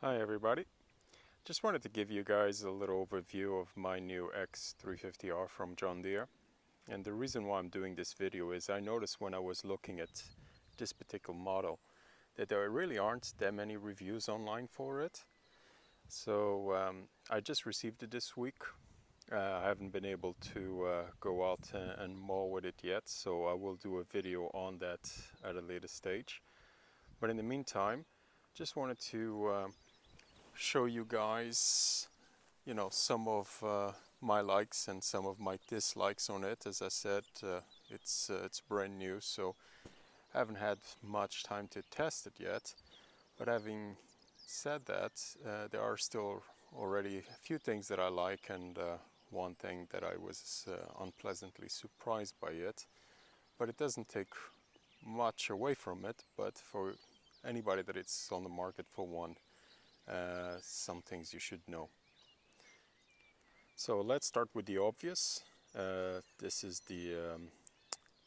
Hi everybody. Just wanted to give you guys a little overview of my new X350R from John Deere. And the reason why I'm doing this video is I noticed when I was looking at this particular model that there really aren't that many reviews online for it. So I just received it this week. I haven't been able to go out and mow with it yet, so I will do a video on that at a later stage. But in the meantime, just wanted to show you guys, some of my likes and some of my dislikes on it. As I said, it's brand new, so I haven't had much time to test it yet. But having said that, there are still already a few things that I like, and one thing that I was unpleasantly surprised by it. But it doesn't take much away from it, but for anybody that it's on the market for one, some things you should know. So let's start with the obvious. This is the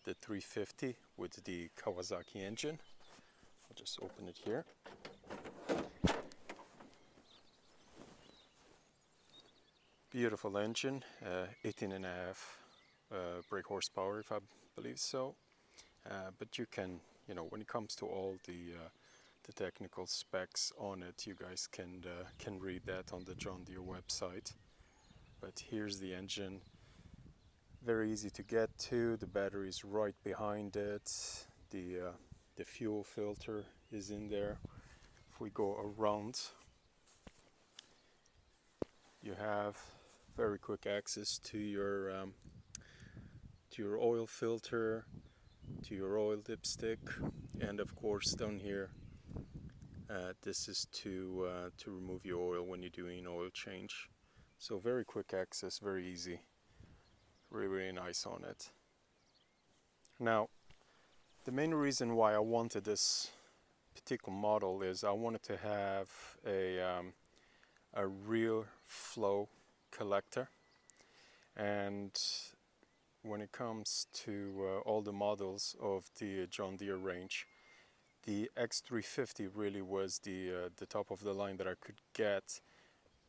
350 with the Kawasaki engine. I'll just open it here. Beautiful engine, 18.5 brake horsepower, if I believe so. But you can, when it comes to all the technical specs on it, you guys can read that on the John Deere website. But here's the engine, very easy to get to. The battery is right behind it. The fuel filter is in there. If we go around, you have very quick access to your oil filter, to your oil dipstick, and of course down here, this is to remove your oil when you're doing an oil change. So very quick access, very easy, really nice on it. Now, the main reason why I wanted this particular model is I wanted to have a rear flow collector, and when it comes to all the models of the John Deere range, the X350 really was the top of the line that I could get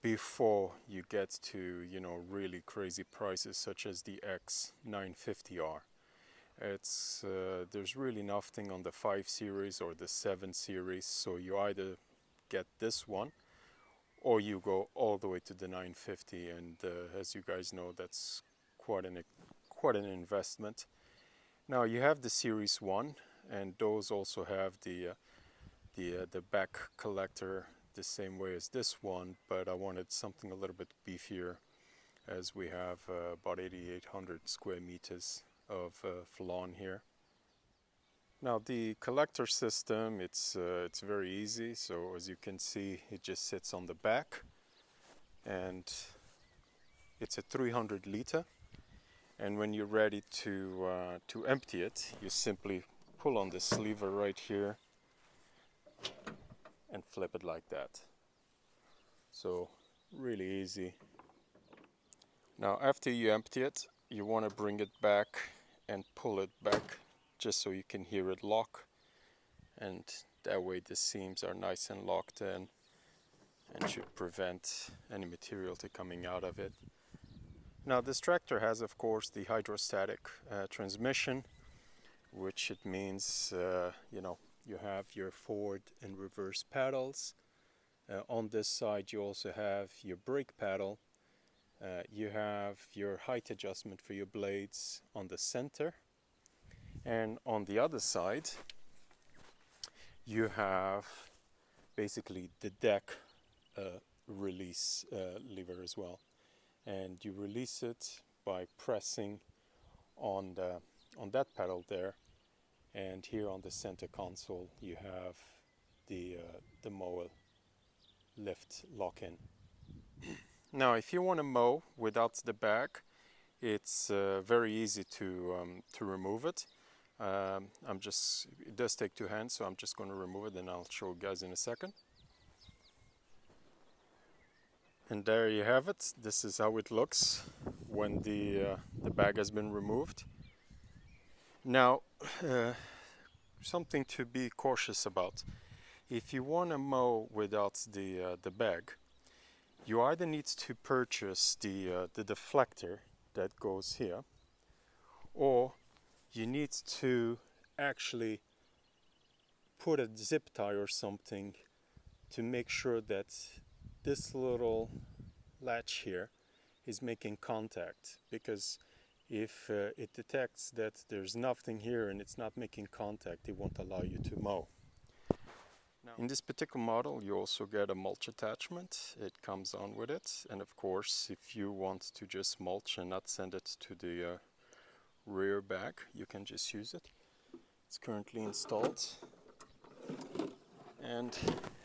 before you get to really crazy prices such as the X950R. It's there's really nothing on the 5 series or the 7 series, so you either get this one or you go all the way to the 950, and as you guys know, that's quite an investment. Now you have the Series 1, and those also have the back collector the same way as this one, but I wanted something a little bit beefier, as we have about 8,800 square meters of lawn here. Now the collector system, it's very easy. So as you can see, it just sits on the back, and it's a 300 liter. And when you're ready to empty it, you simply pull on this lever right here and flip it like that. So really easy. Now after you empty it, you want to bring it back and pull it back just so you can hear it lock, and that way the seams are nice and locked in and should prevent any material to coming out of it. Now this tractor has, of course, the hydrostatic transmission, which it means you have your forward and reverse paddles. On this side you also have your brake paddle. You have your height adjustment for your blades on the center, and on the other side you have basically the deck release lever as well, and you release it by pressing on that pedal there, and here on the center console you have the mower lift lock-in. Now if you want to mow without the bag, it's very easy to remove it. It does take two hands, so I'm just going to remove it, and I'll show you guys in a second. And there you have it. This is how it looks when the bag has been removed. Now, something to be cautious about. If you want to mow without the bag, you either need to purchase the deflector that goes here, or you need to actually put a zip tie or something to make sure that this little latch here is making contact, because if it detects that there's nothing here and it's not making contact, it won't allow you to mow. In this particular model, you also get a mulch attachment. It comes on with it, and of course, if you want to just mulch and not send it to the rear bag, you can just use it. It's currently installed, and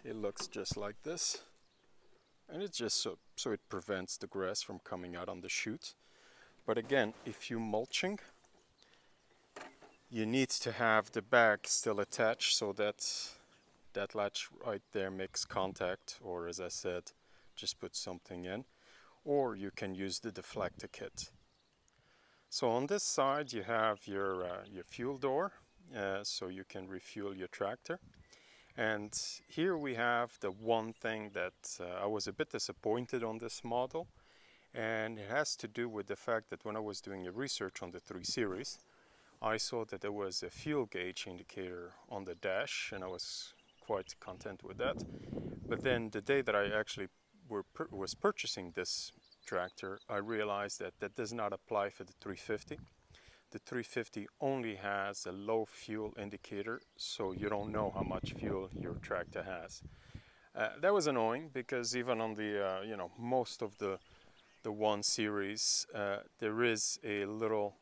it looks just like this. And it's just so it prevents the grass from coming out on the chute. But again, if you're mulching, you need to have the bag still attached so that that latch right there makes contact, or as I said, just put something in, or you can use the deflector kit. So on this side you have your fuel door, so you can refuel your tractor. And here we have the one thing that I was a bit disappointed on this model, and it has to do with the fact that when I was doing a research on the 3 Series, I saw that there was a fuel gauge indicator on the dash, and I was quite content with that. But then the day that I actually was purchasing this tractor, I realized that that does not apply for the 350. The 350 only has a low fuel indicator, so you don't know how much fuel your tractor has. That was annoying, because even on the most of the 1 Series, there is a little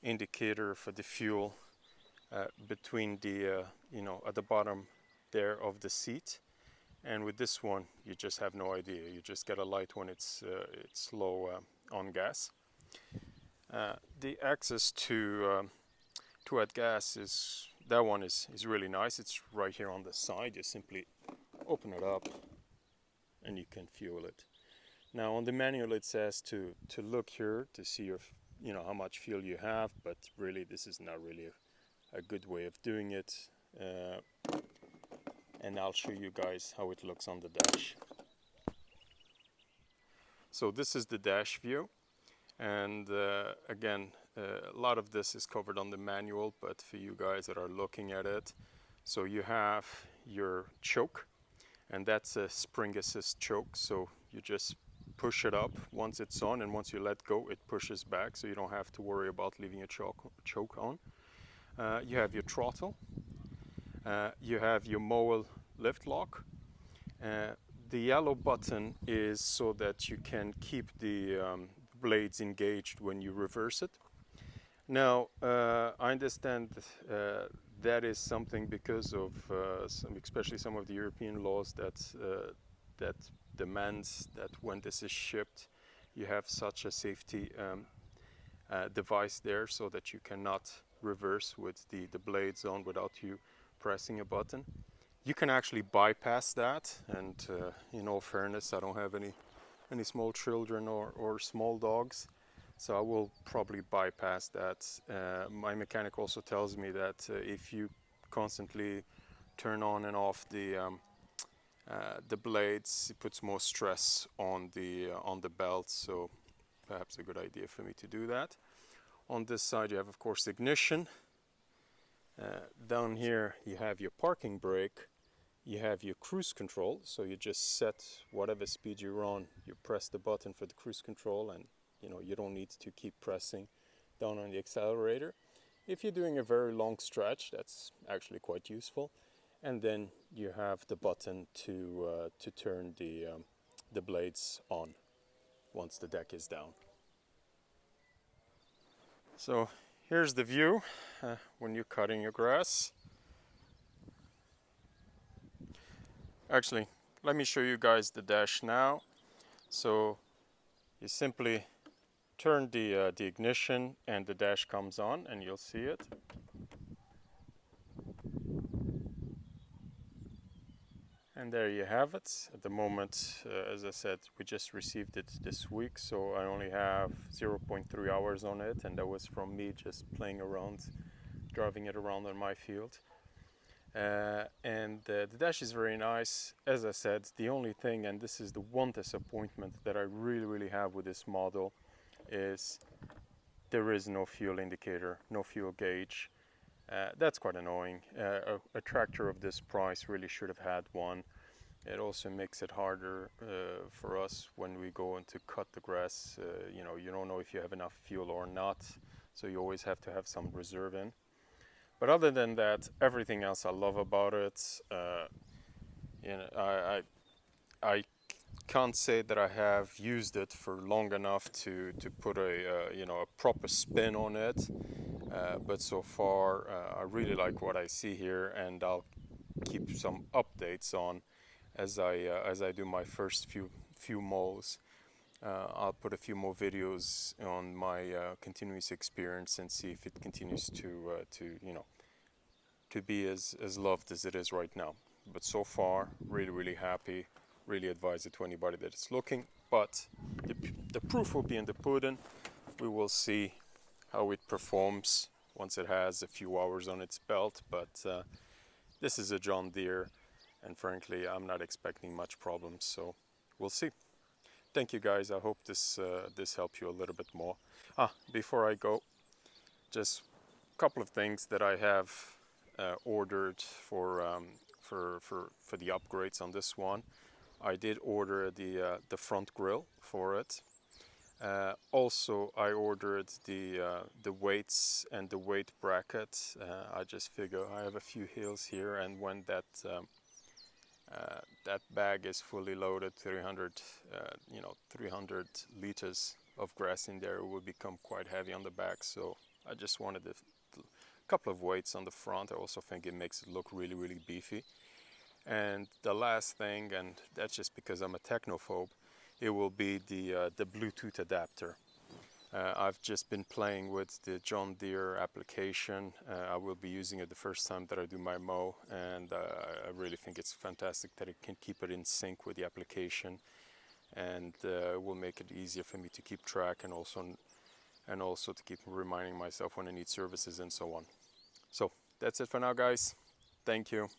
indicator for the fuel between the at the bottom there of the seat, and with this one you just have no idea. You just get a light when it's low on gas. The access to add gas is really nice. It's right here on the side. You simply open it up and you can fuel it. Now on the manual it says to look here to see your how much fuel you have, but really this is not really a good way of doing it. And I'll show you guys how it looks on the dash. So this is the dash view, and again, a lot of this is covered on the manual, but for you guys that are looking at it, so you have your choke, and that's a spring assist choke, so you just push it up once it's on, and once you let go it pushes back, so you don't have to worry about leaving a choke on. You have your throttle. You have your mower lift lock. The yellow button is so that you can keep the blades engaged when you reverse it. Now, I understand that is something because of especially some of the European laws that demands that when this is shipped, you have such a safety device there so that you cannot reverse with the blades on without you pressing a button. You can actually bypass that, and in all fairness, I don't have any small children or small dogs, so I will probably bypass that. My mechanic also tells me that if you constantly turn on and off the blades, it puts more stress on the belt, so perhaps a good idea for me to do that. On this side you have, of course, ignition. Down here you have your parking brake, you have your cruise control, so you just set whatever speed you're on, you press the button for the cruise control, and you don't need to keep pressing down on the accelerator. If you're doing a very long stretch, that's actually quite useful. And then you have the button to turn the blades on once the deck is down. So here's the view when you're cutting your grass. Actually, let me show you guys the dash now. So you simply turn the ignition and the dash comes on, and you'll see it. And there you have it. At the moment, as I said, we just received it this week, so I only have 0.3 hours on it, and that was from me just playing around, driving it around on my field. and the dash is very nice. As I said, the only thing, and this is the one disappointment that I really have with this model, is there is no fuel indicator, no fuel gauge. That's quite annoying. A tractor of this price really should have had one. It also makes it harder for us when we go in to cut the grass. You know, you don't know if you have enough fuel or not, so you always have to have some reserve in. But other than that, everything else I love about it. You know, I can't say that I have used it for long enough to put a you know, a proper spin on it. But so far, I really like what I see here, and I'll keep some updates on as I do my first few mows. I'll put a few more videos on my continuous experience and see if it continues to you know, to be as loved as it is right now. But so far, really happy. Really advise it to anybody that is looking. But the proof will be in the pudding. We will see how it performs once it has a few hours on its belt. But this is a John Deere, and frankly, I'm not expecting much problems. So we'll see. Thank you guys. I hope this helped you a little bit more. Before I go, just a couple of things that I have ordered for the upgrades on this one. I did order the front grille for it. Also, I ordered the weights and the weight bracket. I just figure I have a few hills here, and when that bag is fully loaded, 300 you know, 300 liters of grass in there, it will become quite heavy on the back. So I just wanted a couple of weights on the front. I also think it makes it look really beefy. And the last thing, and that's just because I'm a technophobe, it will be the Bluetooth adapter. I've just been playing with the John Deere application. I will be using it the first time that I do my mow, and I really think it's fantastic that it can keep it in sync with the application, and it will make it easier for me to keep track, and also to keep reminding myself when I need services and so on. So that's it for now, guys. Thank you.